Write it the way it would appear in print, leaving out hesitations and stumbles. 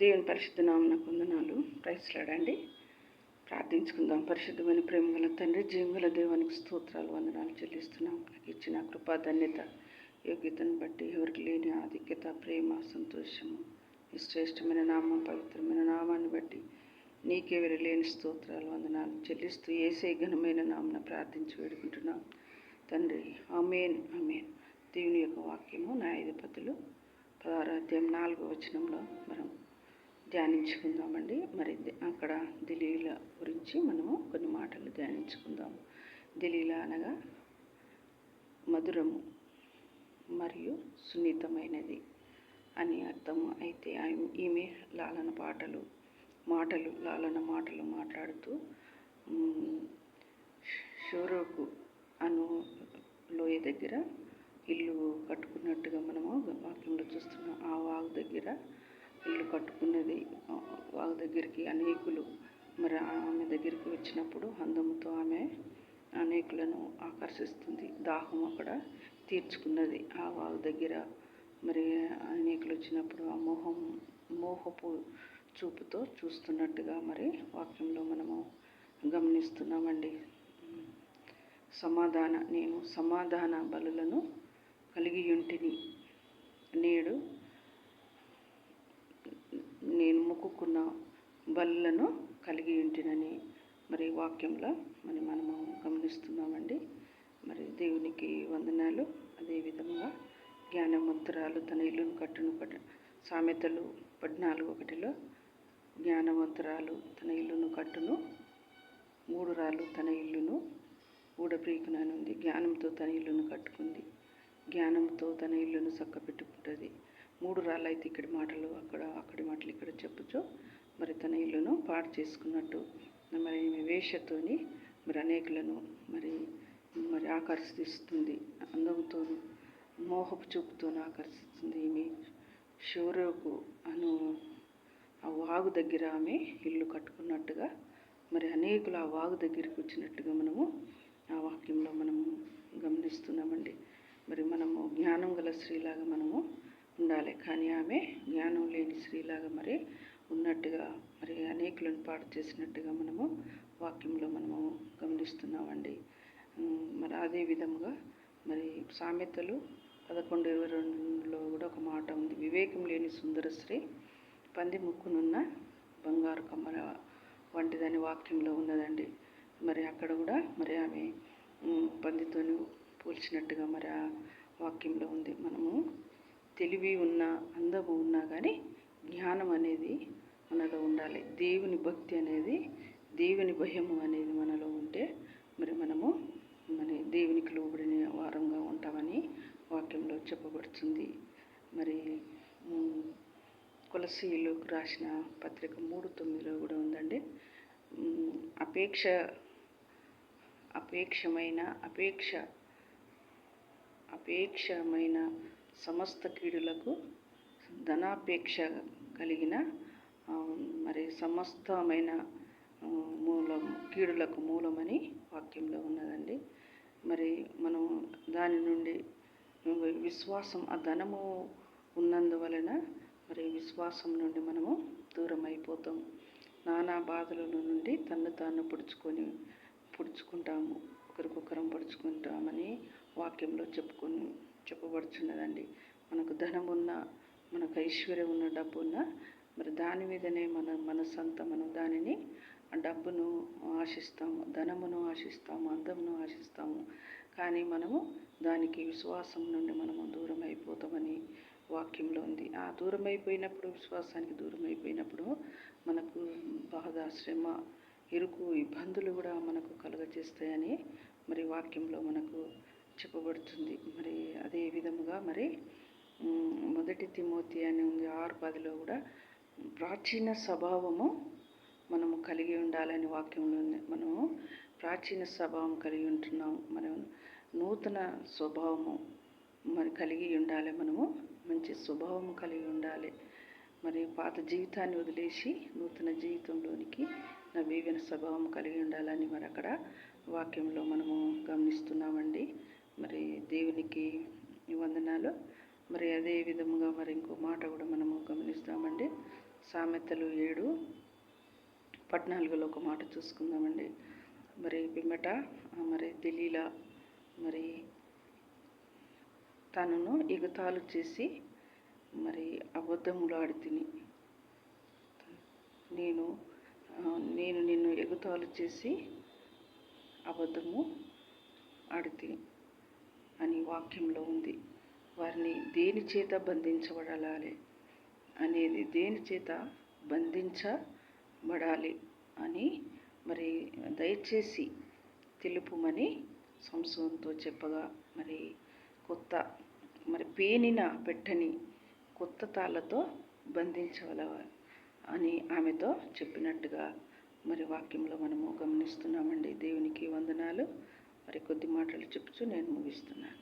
దేవుని పరిశుద్ధ నామమునకు వందనాలు. ప్రైజ్లాడండి. ప్రార్థించుకుందాం. పరిశుద్ధమైన ప్రేమగల తండ్రి, జీవగల దేవునికి స్తోత్రాలు, వందనాలు చెల్లిస్తున్నాం. ఇచ్చిన కృపా, ధన్యత, యోగ్యతను బట్టి ఎవరికి లేని ఆధిక్యత, ప్రేమ, సంతోషము, ఈ శ్రేష్టమైన నామం, పవిత్రమైన నామాన్ని బట్టి నీకే లేని స్తోత్రాలు, వందనాలు చెల్లిస్తూ యేసే ఘనమైన నామన ప్రార్థించి వేడుకుంటున్నాం తండ్రి. ఆమేన్, ఆమేన్. దేవుని యొక్క వాక్యము న్యాయాధిపతులు 16వ అధ్యాయం 4వ వచనంలో మనం ధ్యానించుకుందామండి. మరి అక్కడ దెలీలా గురించి మనము కొన్ని మాటలు ధ్యానించుకుందాము. దెలీలా అనగా మధురము మరియు సున్నితమైనది అని అర్థము. అయితే ఈమె లాలన మాటలు మాట్లాడుతూ షోరోకు అను లోయ దగ్గర ఇల్లు కట్టుకున్నట్టుగా మనము వాక్యంలో చూస్తున్నాం. ఆ వాగు దగ్గర ఇల్లు కట్టుకున్నది. వాగు దగ్గరికి అనేకులు మరి ఆమె దగ్గరికి వచ్చినప్పుడు అందంతో ఆమె అనేకులను ఆకర్షిస్తుంది. దాహం అక్కడ తీర్చుకున్నది. ఆ వాగు దగ్గర మరి అనేకులు వచ్చినప్పుడు ఆ మోహపు చూపుతో చూస్తున్నట్టుగా మరి వాక్యంలో మనము గమనిస్తున్నామండి. నేను సమాధాన బలులను కలిగి ఉంటిని, నేడు నేను మొక్కుకున్న బలులను కలిగి ఉంటినని మరి వాక్యంలో మనము గమనిస్తున్నామండి. మరి దేవునికి వందనాలు. అదేవిధంగా జ్ఞానవంతురాలు తన ఇల్లును కట్టును సామెతలు 14:1 జ్ఞానవంతురాలు తన ఇల్లును కట్టును, 3 రాళ్ళు తన ఇల్లును ఊడప్రీకుననుంది. జ్ఞానంతో తన ఇల్లును కట్టుకుంది, జ్ఞానంతో తన ఇల్లును చక్కబెట్టుకుంటుంది. 3 రాళ్ళు అయితే ఇక్కడి మాటలు అక్కడి మాటలు ఇక్కడ చెప్పచ్చు. మరి తన ఇల్లును పాడు చేసుకున్నట్టు మరి వేషతోని మరి అనేకులను మరి ఆకర్షిస్తుంది. అందంతో మోహపు చూపుతో ఆకర్షిస్తుంది. ఈమె షోరోకు అను ఆ వాగు దగ్గర ఆమె ఇల్లు కట్టుకున్నట్టుగా మరి అనేకులు ఆ వాగు దగ్గరికి వచ్చినట్టుగా మనము ఆ వాక్యంలో మనము గమనిస్తున్నామండి. మరి మనము జ్ఞానం గల స్త్రీలాగా మనము ఉండాలి. కానీ ఆమె జ్ఞానం లేని స్త్రీలాగా మరి ఉన్నట్టుగా మరి అనేకులను పాడు చేసినట్టుగా మనము వాక్యంలో మనము గమనిస్తున్నామండి. మరి అదే విధముగా మరి సామెతలు 11:22లో కూడా ఒక మాట ఉంది. వివేకం లేని సుందర స్త్రీ పంది ముక్కునున్న బంగారు కమ్మల వంటిదని వాక్యంలో ఉన్నదండి. మరి అక్కడ కూడా మరి ఆమె పందితోని పోల్చినట్టుగా మరి ఆ వాక్యంలో ఉంది. మనము తెలివి ఉన్నా, అందము ఉన్నా కానీ జ్ఞానం అనేది మనలో ఉండాలి. దేవుని భక్తి అనేది, దేవుని భయము అనేది మనలో ఉంటే మరి మనము దేవునికి లోబడిన వారంగా ఉంటామని వాక్యంలో చెప్పబడుతుంది. మరి కొలస్సీయులకు రాసిన పత్రిక 3:9లో కూడా ఉందండి. అపేక్షమైన సమస్త కీడులకు ధనాపేక్ష కలిగిన మరి సమస్తమైన కీడులకు మూలమని వాక్యంలో ఉన్నదండి. మరి మనం దాని నుండి విశ్వాసం, ఆ ధనము ఉన్నందువలన మరి విశ్వాసం నుండి మనము దూరం అయిపోతాం. నానా బాధల నుండి తన్ను తాను పొడుచుకుంటాము, ఒకరికొకరం పొడుచుకుంటామని వాక్యంలో చెప్పబడుచున్నదండి. మనకు ధనం ఉన్నా, మనకు ఐశ్వర్యం ఉన్న, డబ్బు ఉన్నా మరి దాని మీదనే మన మనసంతా మనం దానిని ఆ డబ్బును ఆశిస్తాము, ధనమును ఆశిస్తాము, అందమును ఆశిస్తాము. కానీ మనము దానికి విశ్వాసం నుండి మనము దూరం అయిపోతామని వాక్యంలో ఉంది. ఆ దూరం అయిపోయినప్పుడు, విశ్వాసానికి దూరం అయిపోయినప్పుడు మనకు బాధ, శ్రమ, ఇరుకు, ఇబ్బందులు కూడా మనకు కలుగజేస్తాయని మరి వాక్యంలో మనకు చెప్పబడుతుంది. మరి అదే విధముగా మరి 1 తిమోతి అని ఉంది 6:10లో కూడా ప్రాచీన స్వభావము మనము కలిగి ఉండాలని వాక్యంలో ఉంది. మనము ప్రాచీన స్వభావం కలిగి ఉంటున్నాము. మనం నూతన స్వభావము మరి కలిగి ఉండాలి. మనము మంచి స్వభావం కలిగి ఉండాలి. మరి పాత జీవితాన్ని వదిలేసి నూతన జీవితంలోనికి నవీన స్వభావం కలిగి ఉండాలని మరి అక్కడ వాక్యంలో మనము గమనిస్తున్నామండి. మరి దేవునికి వందనాలు. మరి అదే విధముగా మరి ఇంకో మాట కూడా మనము గమనిస్తామండి. సామెతలు 7:14 ఒక మాట చూసుకుందామండి. మరి పిమ్మట మరి దెలీలా మరి తనను ఎగతాళి చేసి మరి అబద్ధములు ఆడితిని. నేను నిన్ను ఎగతాళి చేసి అబద్ధము ఆడితిని అని వాక్యంలో ఉంది. వారిని దేని చేత బంధించబడాలి అనేది, దేని చేత బంధించబడాలి అని మరి దయచేసి తెలుపుమని సంసోనుతో చెప్పగా, మరి పేనిన పెట్టని కొత్త తాళ్ళతో బంధించగల అని ఆమెతో చెప్పినట్టుగా మరి వాక్యంలో మనము గమనిస్తున్నామండి. దేవునికి వందనాలు. మరి కొద్ది మాటలు చెప్పుచు నేను ముగిస్తున్నాను.